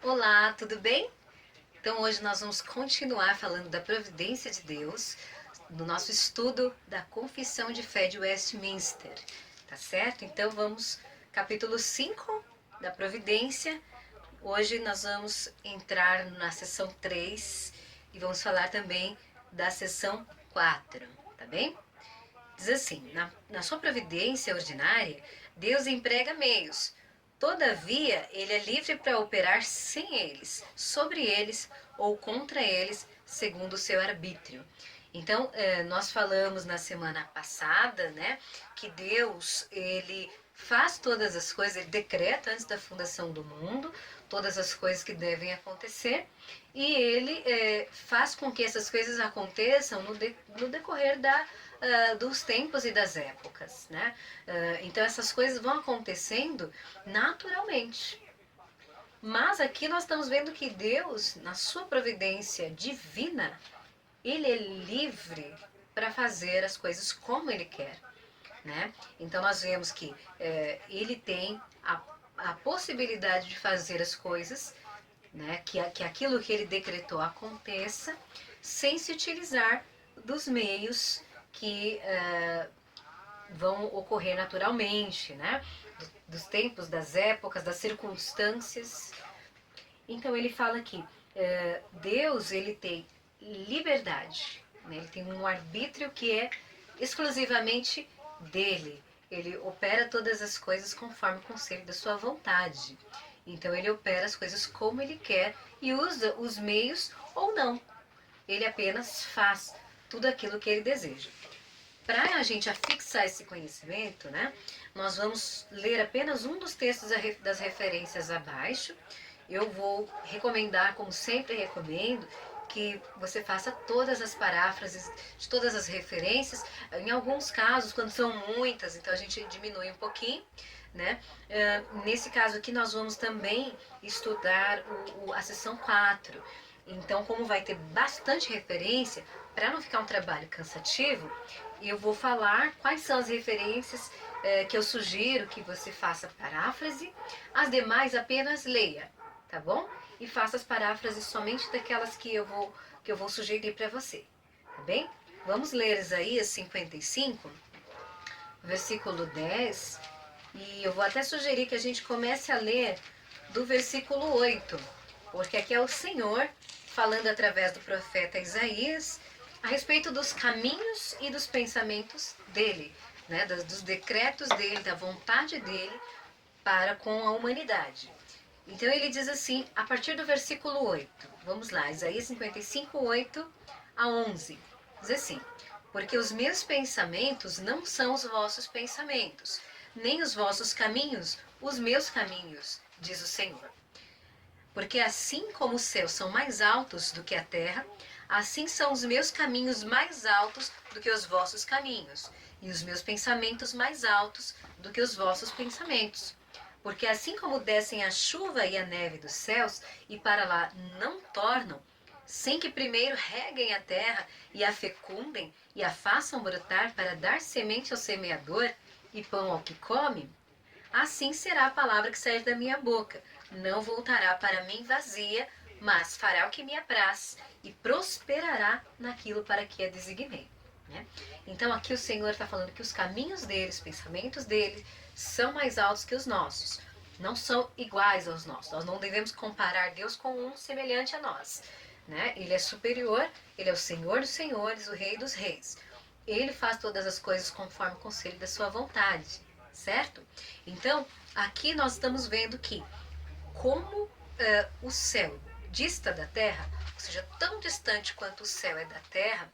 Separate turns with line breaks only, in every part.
Olá, tudo bem? Então hoje nós vamos continuar falando da providência de Deus no nosso estudo da Confissão de Fé de Westminster, tá certo? Então vamos capítulo 5 da providência. Hoje nós vamos entrar na seção 3 e vamos falar também da seção 4, tá bem? Diz assim: na sua providência ordinária, Deus emprega meios. Todavia, ele é livre para operar sem eles, sobre eles ou contra eles, segundo o seu arbítrio. Então, nós falamos na semana passada, né, que Deus, ele faz todas as coisas, ele decreta antes da fundação do mundo todas as coisas que devem acontecer e ele faz com que essas coisas aconteçam no decorrer dos tempos e das épocas, né? Então essas coisas vão acontecendo naturalmente. Mas aqui nós estamos vendo que Deus, na sua providência divina, ele é livre para fazer as coisas como ele quer, né? Então nós vemos que ele tem a possibilidade de fazer as coisas, né? Que aquilo que ele decretou aconteça, sem se utilizar dos meios que vão ocorrer naturalmente, né? Dos tempos, das épocas, das circunstâncias. Então ele fala que Deus ele tem liberdade, né? Ele tem um arbítrio que é exclusivamente dele. Ele opera todas as coisas conforme o conselho da sua vontade. Então ele opera as coisas como ele quer e usa os meios ou não. Ele apenas faz tudo aquilo que ele deseja. Para a gente afixar esse conhecimento, né, nós vamos ler apenas um dos textos das referências abaixo. Eu vou recomendar, como sempre recomendo, que você faça todas as paráfrases de todas as referências. Em alguns casos, quando são muitas, então a gente diminui um pouquinho, né? Nesse caso aqui, nós vamos também estudar a seção 4. Então, como vai ter bastante referência, para não ficar um trabalho cansativo, eu vou falar quais são as referências que eu sugiro que você faça paráfrase, as demais apenas leia, tá bom? E faça as paráfrases somente daquelas que eu vou sugerir para você, tá bem? Vamos ler Isaías 55, versículo 10, e eu vou até sugerir que a gente comece a ler do versículo 8, porque aqui é o Senhor falando através do profeta Isaías a respeito dos caminhos e dos pensamentos dele, né, dos decretos dele, da vontade dele para com a humanidade. Então ele diz assim, a partir do versículo 8, vamos lá, Isaías 55, 8 a 11, diz assim: porque os meus pensamentos não são os vossos pensamentos, nem os vossos caminhos os meus caminhos, diz o Senhor. Porque assim como os céus são mais altos do que a terra, assim são os meus caminhos mais altos do que os vossos caminhos, e os meus pensamentos mais altos do que os vossos pensamentos. Porque assim como descem a chuva e a neve dos céus, e para lá não tornam, sem que primeiro reguem a terra e a fecundem e a façam brotar para dar semente ao semeador e pão ao que come, assim será a palavra que sair da minha boca. Não voltará para mim vazia, mas fará o que me apraz e prosperará naquilo para que a designei. Né? Então aqui o Senhor está falando que os caminhos dele, os pensamentos dele, são mais altos que os nossos. Não são iguais aos nossos. Nós não devemos comparar Deus com um semelhante a nós. Né? Ele é superior, ele é o Senhor dos senhores, o Rei dos reis. Ele faz todas as coisas conforme o conselho da sua vontade, certo? Então, aqui nós estamos vendo que como o céu dista da terra, ou seja, tão distante quanto o céu é da terra,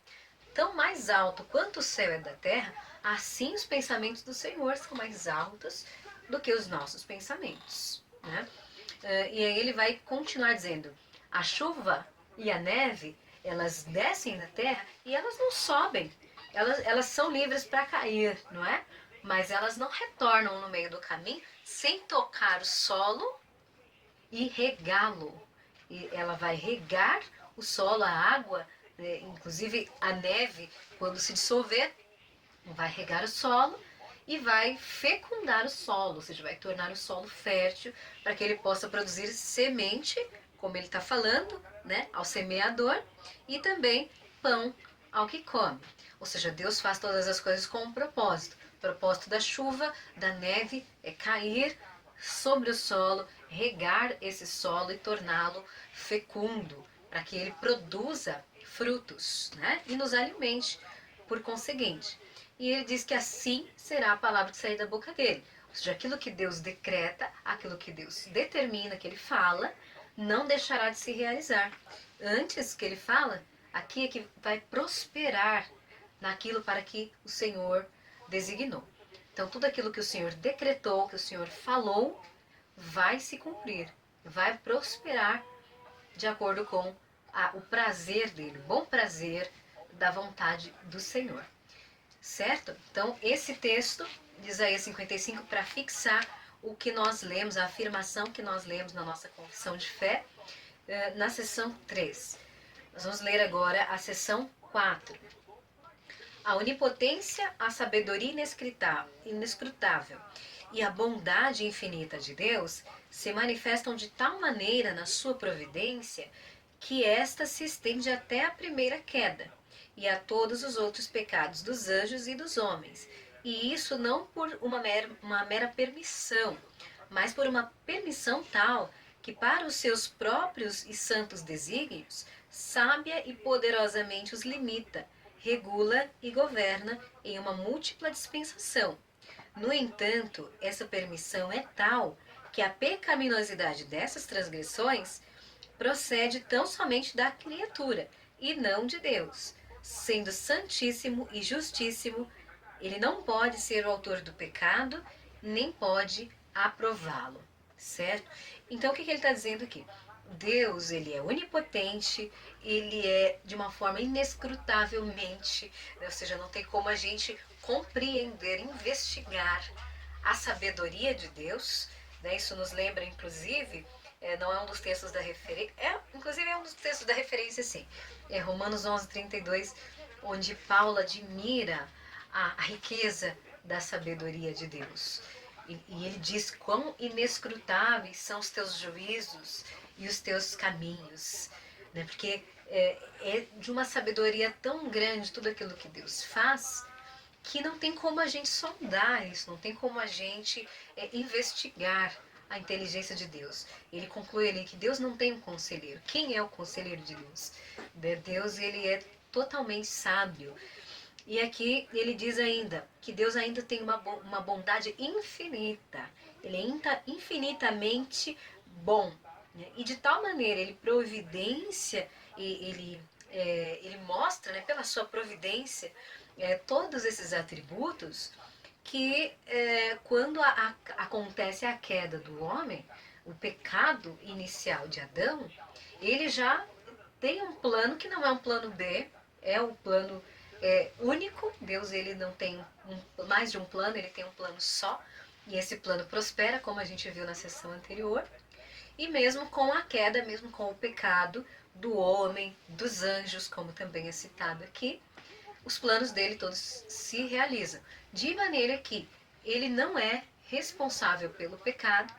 tão mais alto quanto o céu é da terra, assim os pensamentos do Senhor são mais altos do que os nossos pensamentos. Né? E aí ele vai continuar dizendo: a chuva e a neve, elas descem da terra e elas não sobem. Elas são livres para cair, não é? Mas elas não retornam no meio do caminho sem tocar o solo e regá-lo. E ela vai regar o solo, a água, né? Inclusive a neve, quando se dissolver, vai regar o solo e vai fecundar o solo, ou seja, vai tornar o solo fértil para que ele possa produzir semente, como ele está falando, né, ao semeador, e também pão ao que come. Ou seja, Deus faz todas as coisas com um propósito. O propósito da chuva, da neve, é cair sobre o solo, regar esse solo e torná-lo fecundo, para que ele produza frutos, né, e nos alimente por conseguinte. E ele diz que assim será a palavra que sair da boca dele. Ou seja, aquilo que Deus decreta, aquilo que Deus determina, que ele fala, não deixará de se realizar. Antes que ele fala, aqui é que vai prosperar naquilo para que o Senhor designou. Então, tudo aquilo que o Senhor decretou, que o Senhor falou, vai se cumprir, vai prosperar de acordo com o prazer dele, o bom prazer da vontade do Senhor. Certo? Então, esse texto de Isaías 55, para fixar o que nós lemos, a afirmação que nós lemos na nossa confissão de fé, na seção 3. Nós vamos ler agora a seção 4. A onipotência, a sabedoria inescrutável e a bondade infinita de Deus se manifestam de tal maneira na sua providência que esta se estende até a primeira queda e a todos os outros pecados dos anjos e dos homens. E isso não por uma mera permissão, mas por uma permissão tal que para os seus próprios e santos desígnios, sábia e poderosamente os limita, regula e governa em uma múltipla dispensação. No entanto, essa permissão é tal que a pecaminosidade dessas transgressões procede tão somente da criatura e não de Deus. Sendo santíssimo e justíssimo, ele não pode ser o autor do pecado, nem pode aprová-lo, certo? Então, o que ele está dizendo aqui? Deus, ele é onipotente, ele é de uma forma inescrutavelmente, ou seja, não tem como a gente compreender, investigar a sabedoria de Deus, né? Isso nos lembra, inclusive, não é um dos textos da referência, inclusive é um dos textos da referência, sim, é Romanos 11:32, onde Paulo admira a riqueza da sabedoria de Deus. E ele diz quão inescrutáveis são os teus juízos e os teus caminhos, né? Porque é de uma sabedoria tão grande tudo aquilo que Deus faz, que não tem como a gente sondar isso, não tem como a gente investigar a inteligência de Deus. Ele conclui ali que Deus não tem um conselheiro. Quem é o conselheiro de Deus? Deus, ele é totalmente sábio. E aqui ele diz ainda que Deus ainda tem uma bondade infinita. Ele é infinitamente bom. Né? E de tal maneira ele providencia, ele mostra, né, pela sua providência todos esses atributos que quando acontece a queda do homem, o pecado inicial de Adão, ele já tem um plano que não é um plano B, é um plano único. Deus, ele não tem mais de um plano, ele tem um plano só, e esse plano prospera, como a gente viu na sessão anterior. E mesmo com a queda, mesmo com o pecado do homem, dos anjos, como também é citado aqui, os planos dele todos se realizam. De maneira que ele não é responsável pelo pecado,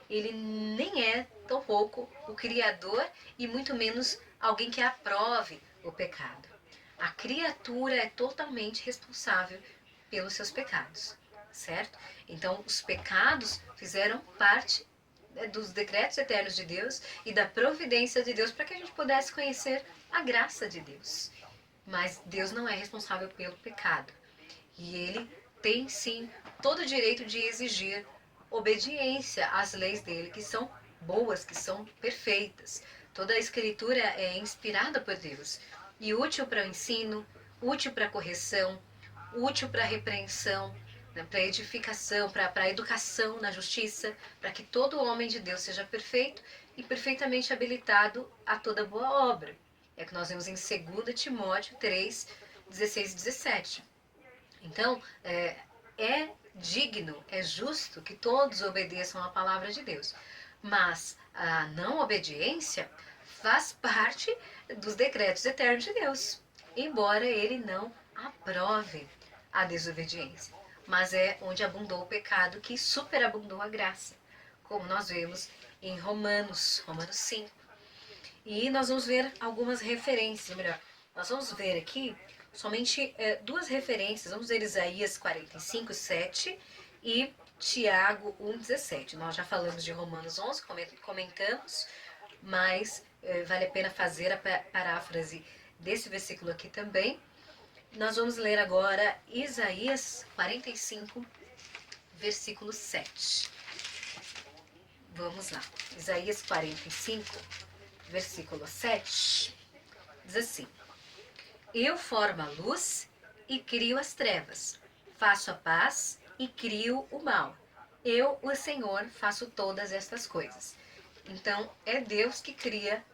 ele nem é tampouco o criador e muito menos alguém que aprove o pecado. A criatura é totalmente responsável pelos seus pecados, certo? Então, os pecados fizeram parte dos decretos eternos de Deus e da providência de Deus para que a gente pudesse conhecer a graça de Deus. Mas Deus não é responsável pelo pecado. E ele tem sim todo o direito de exigir obediência às leis dele, que são boas, que são perfeitas. Toda a escritura é inspirada por Deus e útil para o ensino, útil para a correção, útil para a repreensão, né, para a edificação, para a educação na justiça, para que todo homem de Deus seja perfeito e perfeitamente habilitado a toda boa obra. É o que nós vemos em 2 Timóteo 3, 16 e 17. Então, é digno, é justo que todos obedeçam à palavra de Deus. Mas a não obediência faz parte dos decretos eternos de Deus, embora ele não aprove a desobediência. mas é onde abundou o pecado que superabundou a graça, como nós vemos em Romanos 5. E nós vamos ver algumas referências, ou melhor, nós vamos ver aqui somente duas referências. Vamos ver Isaías 45, 7 e Tiago 1, 17. Nós já falamos de Romanos 11, comentamos, mas vale a pena fazer a paráfrase desse versículo aqui também. Nós vamos ler agora Isaías 45, versículo 7. Vamos lá. Isaías 45, versículo 7, diz assim: Eu formo a luz e crio as trevas, faço a paz e crio o mal. Eu, o Senhor, faço todas estas coisas. Então, é Deus que cria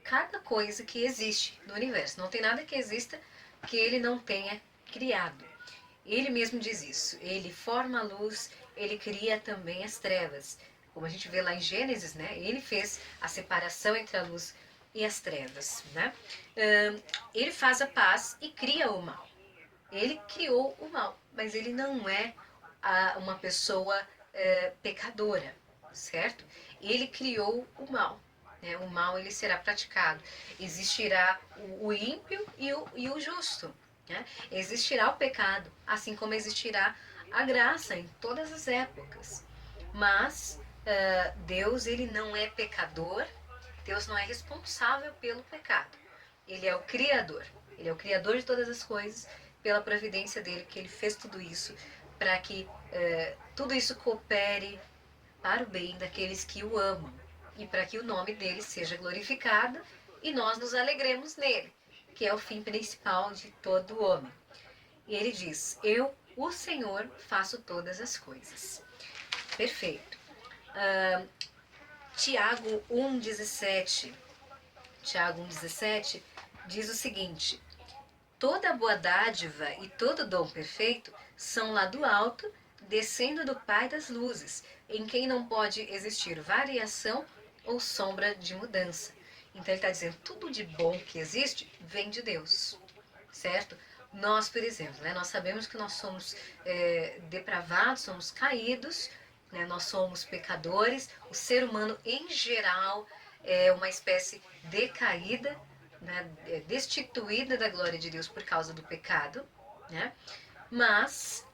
cada coisa que existe no universo. Não tem nada que exista que ele não tenha criado. Ele mesmo diz isso. Ele forma a luz, ele cria também as trevas. Como a gente vê lá em Gênesis, né? Ele fez a separação entre a luz e as trevas, né? Ele faz a paz e cria o mal. Ele criou o mal, mas ele não é uma pessoa pecadora, certo? Ele criou o mal. Né? O mal ele será praticado. Existirá o ímpio e o justo. Né? Existirá o pecado, assim como existirá a graça em todas as épocas. Mas Deus ele não é pecador, Deus não é responsável pelo pecado. Ele é o Criador. Ele é o Criador de todas as coisas, pela providência dele, que ele fez tudo isso para que tudo isso coopere para o bem daqueles que o amam e para que o nome dele seja glorificado e nós nos alegremos nele, que é o fim principal de todo homem. E ele diz: Eu, o Senhor, faço todas as coisas. Perfeito. Tiago 1,17. Tiago 1,17 diz o seguinte: Toda boa dádiva e todo dom perfeito são lá do alto, descendo do Pai das luzes, em quem não pode existir variação ou sombra de mudança. Então ele está dizendo, tudo de bom que existe vem de Deus, certo? Nós, por exemplo, né, nós sabemos que nós somos depravados, somos caídos, né, nós somos pecadores, o ser humano em geral é uma espécie decaída, né, destituída da glória de Deus por causa do pecado, né? Mas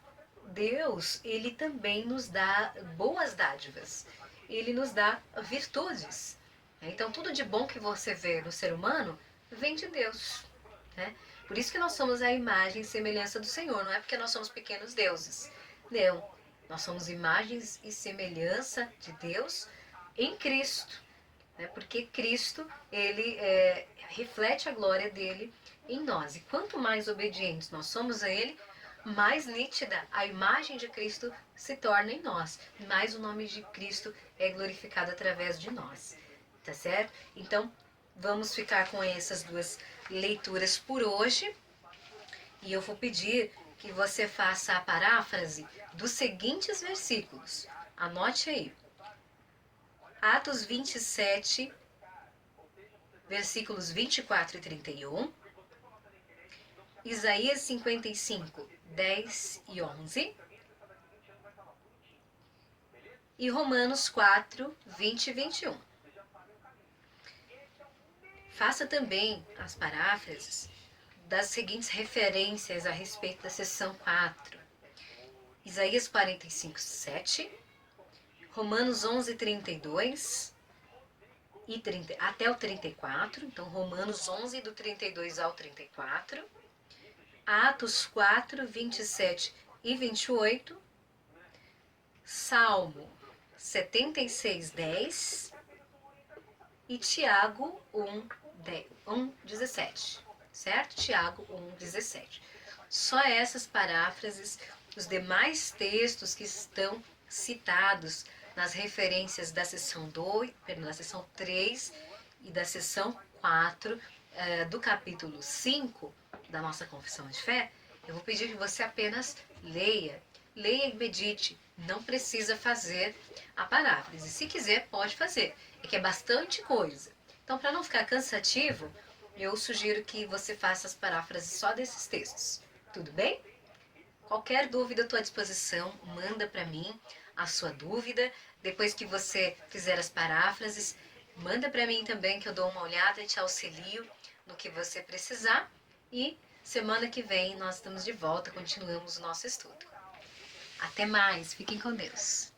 Deus, ele também nos dá boas dádivas, ele nos dá virtudes. Então, tudo de bom que você vê no ser humano vem de Deus. Né? Por isso que nós somos a imagem e semelhança do Senhor, não é porque nós somos pequenos deuses. Não, nós somos imagens e semelhança de Deus em Cristo. Né? Porque Cristo, ele reflete a glória dele em nós. E quanto mais obedientes nós somos a ele, mais nítida a imagem de Cristo se torna em nós. Mais o nome de Cristo é glorificado através de nós. Tá certo? Então, vamos ficar com essas duas leituras por hoje. E eu vou pedir que você faça a paráfrase dos seguintes versículos. Anote aí. Atos 27, versículos 24 e 31. Isaías 55, 10 e 11. E Romanos 4, 20 e 21. Faça também as paráfrases das seguintes referências a respeito da seção 4. Isaías 45, 7. Romanos 11, 32 e 30, até o 34. Então, Romanos 11, do 32 ao 34. Atos 4, 27 e 28. Salmo 76, 10. E Tiago 1, 17. Certo? Tiago 1, 17. Só essas paráfrases, os demais textos que estão citados nas referências da seção 2, da seção 3 e da seção 4 do capítulo 5 da nossa confissão de fé, eu vou pedir que você apenas leia e medite. Não precisa fazer a paráfrase. Se quiser, pode fazer. É que é bastante coisa. Então, para não ficar cansativo, eu sugiro que você faça as paráfrases só desses textos. Tudo bem? Qualquer dúvida eu estou à disposição, manda para mim a sua dúvida. Depois que você fizer as paráfrases, manda para mim também que eu dou uma olhada e te auxilio no que você precisar. E semana que vem nós estamos de volta, continuamos o nosso estudo. Até mais, fiquem com Deus.